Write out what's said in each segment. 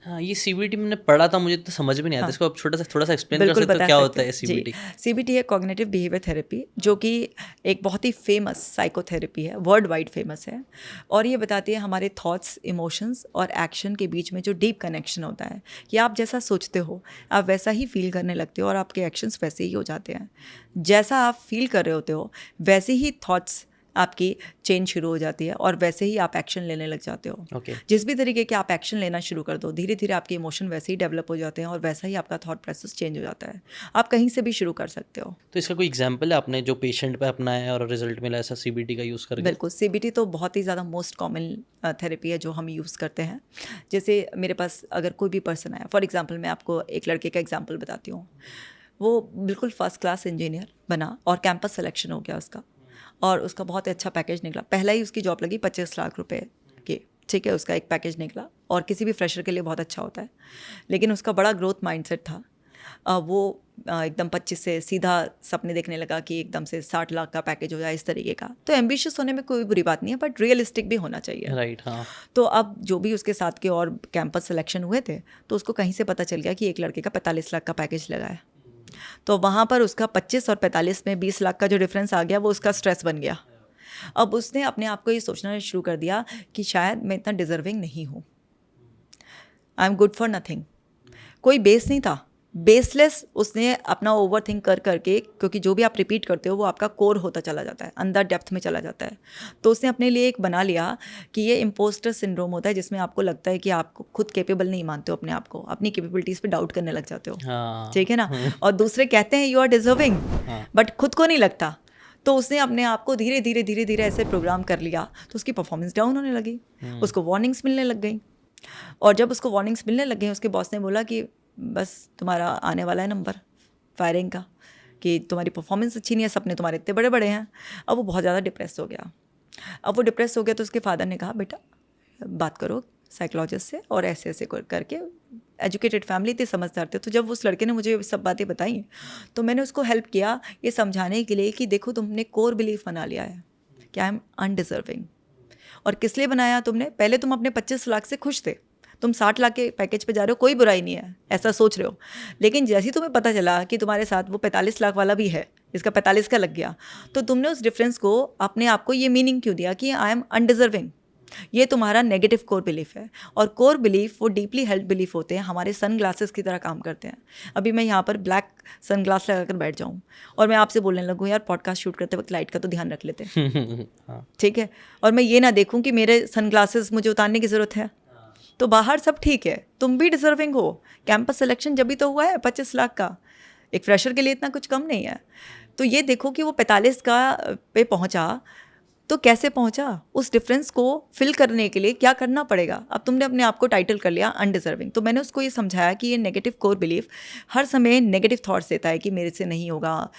हाँ, ये सीबीटी मैंने पढ़ा था, मुझे तो समझ में नहीं आता। हाँ। इसको आप थोड़ा सा एक्सप्लेन कर बिल्कुल सकते हो बता क्या सकते होता है हैं। जी, सीबीटी? सीबीटी है कॉग्निटिव बिहेवियर थेरेपी, जो कि एक बहुत ही फेमस साइकोथेरेपी है, वर्ल्ड वाइड फेमस है। और ये बताती है हमारे थॉट्स, इमोशंस और एक्शन के बीच में जो डीप कनेक्शन होता है, कि आप जैसा सोचते हो आप वैसा ही फील करने लगते हो और आपके एक्शंस वैसे ही हो जाते हैं। जैसा आप फील कर रहे होते हो वैसे ही थॉट्स आपकी चेंज शुरू हो जाती है और वैसे ही आप एक्शन लेने लग जाते हो। ओके। जिस भी तरीके के आप एक्शन लेना शुरू कर दो, धीरे धीरे आपके इमोशन वैसे ही डेवलप हो जाते हैं और वैसा ही आपका थॉट प्रोसेस चेंज हो जाता है। आप कहीं से भी शुरू कर सकते हो। तो इसका कोई एग्जाम्पल है आपने जो पेशेंट पे अपनाया है और रिजल्ट मिला ऐसा सीबीटी का यूज़ करके? बिल्कुल, सीबीटी तो बहुत ही ज़्यादा मोस्ट कॉमन थेरेपी है जो हम यूज़ करते हैं। जैसे मेरे पास अगर कोई भी पर्सन आया, फॉर एग्जांपल मैं आपको एक लड़के का एग्जांपल बताती हूँ। वो बिल्कुल फर्स्ट क्लास इंजीनियर बना और कैंपस सिलेक्शन हो गया उसका, और उसका बहुत ही अच्छा पैकेज निकला। पहला ही उसकी जॉब लगी 25 लाख रुपए की, ठीक है, उसका एक पैकेज निकला और किसी भी फ्रेशर के लिए बहुत अच्छा होता है। लेकिन उसका बड़ा ग्रोथ माइंडसेट था। वो एकदम 25 से सीधा सपने देखने लगा कि एकदम से 60 लाख का पैकेज हो जाए, इस तरीके का। तो एम्बिशियस होने में कोई बुरी बात नहीं है, बट रियलिस्टिक भी होना चाहिए। राइट, हाँ। तो अब जो भी उसके साथ के और कैंपस सिलेक्शन हुए थे, तो उसको कहीं से पता चल गया कि एक लड़के का 45 लाख का पैकेज लगा है। तो वहाँ पर उसका 25 और 45 में 20 लाख का जो डिफरेंस आ गया, वो उसका स्ट्रेस बन गया। अब उसने अपने आप को ये सोचना शुरू कर दिया कि शायद मैं इतना डिजर्विंग नहीं हूँ, I am good for nothing. कोई बेस नहीं था, बेसलेस उसने अपना ओवर थिंक कर करके, क्योंकि जो भी आप रिपीट करते हो वो आपका कोर होता चला जाता है, अंदर डेप्थ में चला जाता है। तो उसने अपने लिए एक बना लिया कि ये इम्पोस्टर सिंड्रोम होता है, जिसमें आपको लगता है कि आप खुद कैपेबल नहीं मानते हो अपने आप को, अपनी कैपेबिलिटीज़ पे डाउट करने लग जाते हो। हाँ। ठीक है ना। और दूसरे कहते हैं यू आर डिजर्विंग, बट खुद को नहीं लगता। तो उसने अपने आप को धीरे धीरे धीरे धीरे ऐसे प्रोग्राम कर लिया, तो उसकी परफॉर्मेंस डाउन होने लगी, उसको वार्निंग्स मिलने लग गई। और जब उसको वार्निंग्स मिलने लग गई, उसके बॉस ने बोला कि बस तुम्हारा आने वाला है नंबर फायरिंग का, कि तुम्हारी परफॉर्मेंस अच्छी नहीं है, सपने तुम्हारे इतने बड़े बड़े हैं। अब वो बहुत ज़्यादा डिप्रेस हो गया। अब वो डिप्रेस हो गया तो उसके फादर ने कहा बेटा बात करो साइकोलॉजिस्ट से, और ऐसे ऐसे करके, एजुकेटेड फैमिली थी, समझदार थे। तो जब उस लड़के ने मुझे सब बातें बताई, तो मैंने उसको हेल्प किया ये समझाने के लिए कि देखो तुमने कोर बिलीफ बना लिया है कि आई एम अनडिजर्विंग। और किस लिए बनाया तुमने? पहले तुम अपने 25 लाख से खुश थे, तुम 60 लाख के पैकेज पे जा रहे हो, कोई बुराई नहीं है, ऐसा सोच रहे हो। लेकिन जैसे ही तुम्हें पता चला कि तुम्हारे साथ वो 45 लाख वाला भी है, इसका 45 का लग गया, तो तुमने उस डिफरेंस को, अपने आप को ये मीनिंग क्यों दिया कि आई एम अनडिजर्विंग। ये तुम्हारा नेगेटिव कोर बिलीफ है। और कोर बिलीफ वो डीपली हेल्ड बिलीफ होते हैं, हमारे सन ग्लासेस की तरह काम करते हैं। अभी मैं यहाँ पर ब्लैक सन ग्लास लगा कर बैठ जाऊँ और मैं आपसे बोलने लगूँ यार पॉडकास्ट शूट करते वक्त लाइट का तो ध्यान रख लेते हैं, ठीक है, और मैं ये ना देखूँ कि मेरे सन ग्लासेस मुझे उतारने की ज़रूरत है, तो बाहर सब ठीक है, तुम भी डिजर्विंग हो। कैंपस सिलेक्शन जब भी तो हुआ है 25 लाख का, एक फ्रेशर के लिए इतना कुछ कम नहीं है। तो ये देखो कि वो 45 का पे पहुंचा, तो कैसे पहुंचा, उस डिफरेंस को फिल करने के लिए क्या करना पड़ेगा। अब तुमने अपने आप को टाइटल कर लिया अनडिजर्विंग। तो मैंने उसको ये समझाया कि ये नेगेटिव कोर बिलीफ हर समय नेगेटिव थॉट्स देता है कि मेरे से नहीं होगा,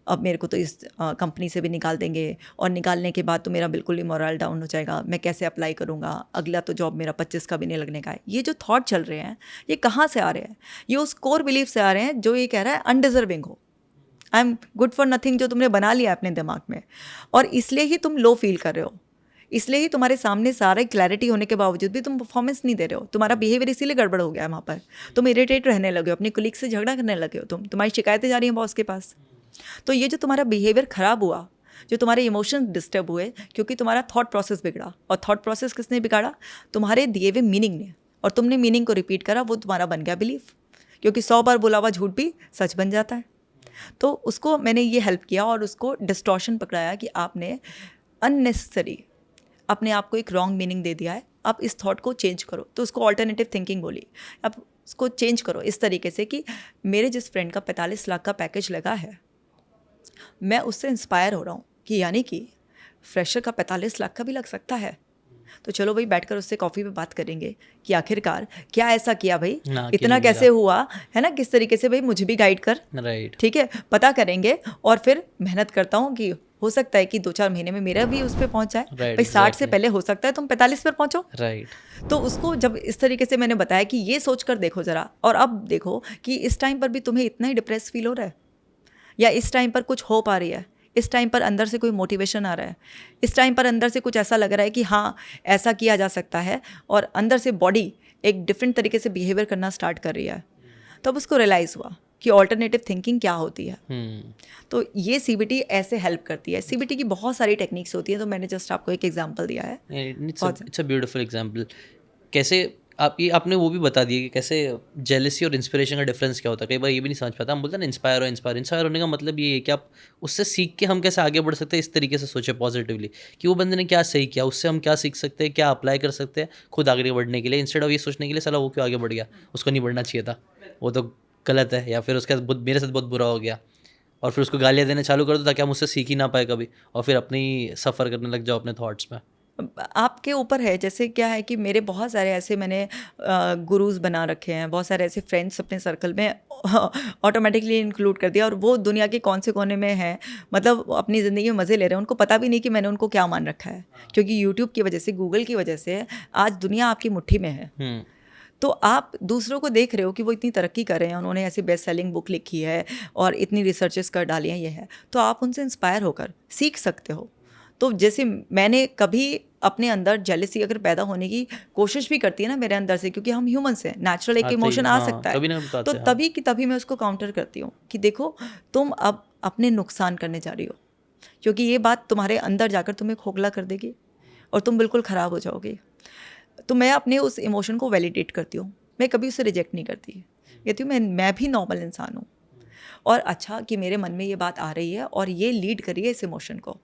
अब मेरे को तो इस कंपनी से भी निकाल देंगे, और निकालने के बाद तो मेरा बिल्कुल ही मोरल डाउन हो जाएगा, मैं कैसे अप्लाई करूँगा, अगला तो जॉब मेरा 25 का भी नहीं लगने का है। ये जो थॉट चल रहे हैं ये कहाँ से आ रहे हैं? ये उस कोर बिलीफ से आ रहे हैं जो ये कह रहा है अनडिजर्विंग हो, I am good for nothing, जो तुमने बना लिया अपने दिमाग में। और इसलिए ही तुम लो फील कर रहे हो, इसलिए ही तुम्हारे सामने सारे क्लैरिटी होने के बावजूद भी तुम परफॉर्मेंस नहीं दे रहे हो। तुम्हारा बिहेवियर इसीलिए गड़बड़ हो गया है वहाँ पर। तुम इरिटेट रहने लगे हो, अपने कुलीग से झगड़ा करने लगे हो, तुम्हारी शिकायतें जा रही हैं बॉस के पास। तो ये जो तुम्हारा बिहेवियर खराब हुआ, जो तुम्हारे इमोशंस डिस्टर्ब हुए, क्योंकि तुम्हारा थॉट प्रोसेस बिगड़ा। और थॉट प्रोसेस किसने बिगाड़ा? तुम्हारे दिए हुए मीनिंग ने। और तुमने मीनिंग को रिपीट करा, वो तुम्हारा बन गया बिलीफ, क्योंकि 100 बार बोला हुआ झूठ भी सच बन जाता है। तो उसको मैंने ये हेल्प किया और उसको डिस्टॉर्शन पकड़ाया कि आपने अननेसेसरी अपने आप को एक रॉन्ग मीनिंग दे दिया है, आप इस थॉट को चेंज करो। तो उसको ऑल्टरनेटिव थिंकिंग बोली, अब उसको चेंज करो इस तरीके से कि मेरे जिस फ्रेंड का 45 लाख का पैकेज लगा है, मैं उससे इंस्पायर हो रहा हूँ कि यानी कि फ्रेशर का 45 लाख का भी लग सकता है। तो चलो भाई बैठकर उससे कॉफ़ी पे बात करेंगे कि आखिरकार क्या ऐसा किया भाई, इतना कैसे हुआ है ना, किस तरीके से भाई मुझे भी गाइड कर, राइट, ठीक है, पता करेंगे। और फिर मेहनत करता हूँ कि हो सकता है कि 2-4 महीने में मेरा भी उस पर पहुँच जाए। भाई 60 से पहले हो सकता है तुम 45 पर पहुँचो। राइट। तो उसको जब इस तरीके से मैंने बताया कि ये सोच कर देखो ज़रा, और अब देखो कि इस टाइम पर भी तुम्हें इतना ही डिप्रेस फील हो रहा है, या इस टाइम पर कुछ होप आ रही है, इस टाइम पर अंदर से कोई मोटिवेशन आ रहा है, इस टाइम पर अंदर से कुछ ऐसा लग रहा है कि हाँ ऐसा किया जा सकता है, और अंदर से बॉडी एक डिफरेंट तरीके से बिहेवियर करना स्टार्ट कर रही है, तब उसको रियलाइज़ हुआ कि ऑल्टरनेटिव थिंकिंग क्या होती है। तो ये सीबीटी ऐसे हेल्प करती है। सीबीटी की बहुत सारी टेक्निक्स होती हैं, तो मैंने जस्ट आपको एक एग्जांपल दिया है। It's a beautiful example. कैसे आपने वो भी बता दिया कि कैसे जेलसी और इंस्पिरेशन का डिफरेंस क्या होता है। कई बार ये भी नहीं समझ पाता, हम बोलते हैं ना इंस्पायर होने का मतलब ये है कि आप उससे सीख के हम कैसे आगे बढ़ सकते हैं, इस तरीके से सोचे पॉजिटिवली कि वो बंदे ने क्या सही किया, उससे हम क्या सीख सकते हैं, क्या अप्लाई कर सकते हैं खुद आगे बढ़ने के लिए, इंस्टेड ऑफ ये सोचने के लिए साला वो क्यों आगे बढ़ गया, उसको नहीं बढ़ना चाहिए था, वो तो गलत है, या फिर उसका मेरे साथ बहुत बुरा हो गया, और फिर उसको गालियाँ देने चालू कर दो ताकि हम उससे सीख ही ना पाए कभी, और फिर अपनी सफ़र करने लग जाओ अपने थॉट्स में। आपके ऊपर है। जैसे क्या है कि मेरे बहुत सारे ऐसे मैंने गुरुज बना रखे हैं, बहुत सारे ऐसे फ्रेंड्स अपने सर्कल में ऑटोमेटिकली इंक्लूड कर दिया, और वो दुनिया के कौन से कोने में हैं, मतलब अपनी ज़िंदगी में मज़े ले रहे हैं, उनको पता भी नहीं कि मैंने उनको क्या मान रखा है, क्योंकि यूट्यूब की वजह से, गूगल की वजह से आज दुनिया आपकी मुट्ठी में है। तो आप दूसरों को देख रहे हो कि वो इतनी तरक्की कर रहे हैं, उन्होंने ऐसी बेस्ट सेलिंग बुक लिखी है और इतनी रिसर्चेस कर डाली हैं, ये है, तो आप उनसे इंस्पायर होकर सीख सकते हो। तो जैसे मैंने कभी अपने अंदर जेलसी अगर पैदा होने की कोशिश भी करती है ना मेरे अंदर से, क्योंकि हम ह्यूमंस हैं, नेचुरल एक इमोशन आ सकता है, तो तभी की तभी मैं उसको काउंटर करती हूँ कि देखो तुम अब अपने नुकसान करने जा रही हो, क्योंकि ये बात तुम्हारे अंदर जाकर तुम्हें खोखला कर देगी और तुम बिल्कुल ख़राब हो जाओगे। तो मैं अपने उस इमोशन को वैलिडेट करती हूँ, मैं कभी उसे रिजेक्ट नहीं करती, कहती हूँ मैं भी नॉर्मल इंसान हूँ, और अच्छा कि मेरे मन में ये बात आ रही है और ये लीड कर रही है इस इमोशन को।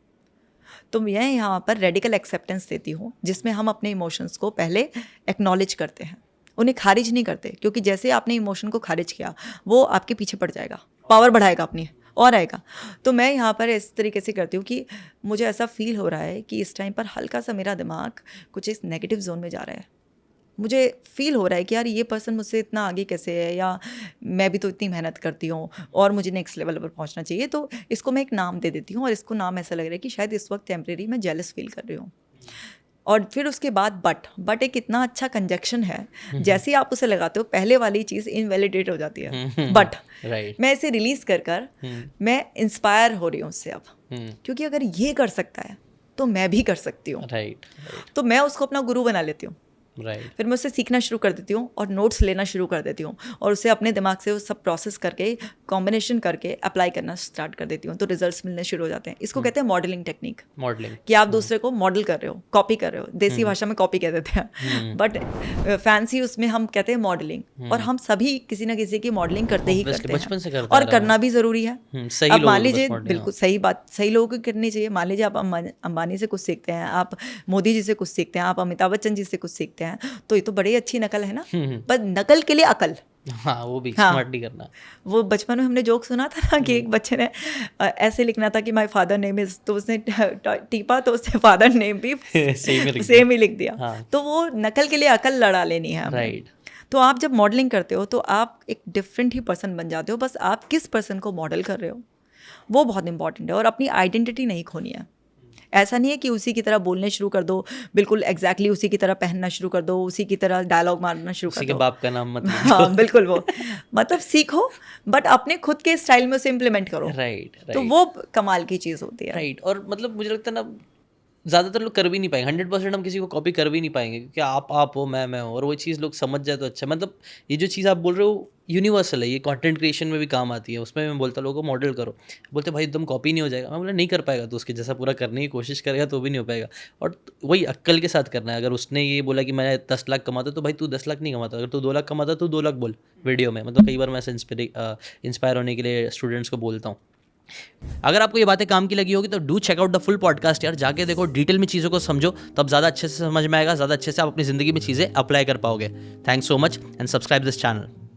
तो मैं यहाँ पर रेडिकल एक्सेप्टेंस देती हूँ, जिसमें हम अपने इमोशंस को पहले एक्नॉलेज करते हैं, उन्हें खारिज नहीं करते, क्योंकि जैसे आपने इमोशन को खारिज किया वो आपके पीछे पड़ जाएगा, पावर बढ़ाएगा अपनी और आएगा। तो मैं यहाँ पर इस तरीके से करती हूँ कि मुझे ऐसा फील हो रहा है कि इस टाइम पर हल्का सा मेरा दिमाग कुछ इस नेगेटिव जोन में जा रहा है, मुझे फील हो रहा है कि यार ये पर्सन मुझसे इतना आगे कैसे है, या मैं भी तो इतनी मेहनत करती हूँ और मुझे नेक्स्ट लेवल पर पहुँचना चाहिए। तो इसको मैं एक नाम दे देती हूँ, और इसको नाम ऐसा लग रहा है कि शायद इस वक्त टेम्परेरी मैं जेलस फील कर रही हूँ। और फिर उसके बाद बट एक इतना अच्छा कंजक्शन है, जैसे ही आप उसे लगाते हो पहले वाली चीज़ इनवैलिडेट हो जाती है, बट मैं इसे रिलीज़ कर मैं इंस्पायर हो रही हूँ उससे अब, क्योंकि अगर ये कर सकता है तो मैं भी कर सकती हूँ। तो मैं उसको अपना गुरु बना लेती हूँ। फिर मैं उससे सीखना शुरू कर देती हूँ और नोट्स लेना शुरू कर देती हूँ, और उसे अपने दिमाग से वो सब प्रोसेस करके कॉम्बिनेशन करके अप्लाई करना स्टार्ट कर देती हूँ, तो रिजल्ट्स मिलने शुरू हो जाते हैं। इसको कहते हैं मॉडलिंग टेक्निक, कि आप दूसरे को मॉडल कर रहे हो, कॉपी कर रहे हो। देसी भाषा में कॉपी कह देते हैं, बट फैंसी उसमें हम कहते हैं मॉडलिंग, और हम सभी किसी ना किसी की मॉडलिंग करते ही करते हैं, और करना भी ज़रूरी है। अब मान लीजिए, बिल्कुल सही बात, सही लोगों को करनी चाहिए। मान लीजिए आप अंबानी से कुछ सीखते हैं, आप मोदी जी से कुछ सीखते हैं, आप अमिताभ बच्चन जी से कुछ सीखते हैं, तो ये तो बड़ी अच्छी नकल है ना, पर नकल के लिए अकल, हाँ, वो भी स्मार्टली करना। वो बचपन में हमने जोक सुना था ना कि एक बच्चे ने ऐसे लिखना था कि माय फादर नेम इज, तो उसने टीपा तो उसने फादर नेम भी सेम ही लिख दिया। तो वो नकल के लिए अकल लड़ा लेनी है, राइट। तो आप जब मॉडलिंग करते हो तो आप एक डिफरेंट ही पर्सन बन जाते हो, बस आप किस पर्सन को मॉडल कर रहे हो वो बहुत इंपॉर्टेंट है, और अपनी आइडेंटिटी नहीं खोनी है। ऐसा नहीं है कि उसी की तरह बोलने शुरू कर दो, बिल्कुल एग्जैक्टली उसी की तरह पहनना शुरू कर दो, उसी की तरह डायलॉग मारना शुरू कर दो, बाप का नाम मत हाँ बिल्कुल, वो मतलब सीखो बट अपने खुद के स्टाइल में उसे इम्प्लीमेंट करो, राइट। तो वो कमाल की चीज़ होती है, राइट। और मतलब मुझे लगता है ना, ज़्यादातर लोग कर भी नहीं पाएंगे, 100% हम किसी को कॉपी कर भी नहीं पाएंगे, क्योंकि आप हो, मैं हो, और वो चीज़ लोग समझ जाए तो अच्छा। मतलब ये जो चीज़ आप बोल रहे हो यूनिवर्सल है, ये कंटेंट क्रिएशन में भी काम आती है। उसमें मैं बोलता लोगों को मॉडल करो, बोलते भाई एकदम कॉपी नहीं हो जाएगा। मैं बोला नहीं कर पाएगा, तो उसके जैसा पूरा करने की कोशिश करेगा तो भी नहीं हो पाएगा। और वही अक्ल के साथ करना है। अगर उसने ये बोला कि मैं 10 लाख कमाता, तो भाई तू 10 लाख नहीं कमाता। अगर तू 2 लाख कमाता तो 2 लाख बोल वीडियो में। मतलब कई बार मैं ऐसे इंस्पायर होने के लिए स्टूडेंट्स को बोलता हूँ। अगर आपको ये बातें काम की लगी होगी तो do check out the full podcast यार, जाके देखो, डिटेल में चीज़ों को समझो, तब ज़्यादा अच्छे से समझ में आएगा, ज़्यादा अच्छे से आप अपनी ज़िंदगी में चीज़ें अप्लाई कर पाओगे। Thanks so much and subscribe this channel.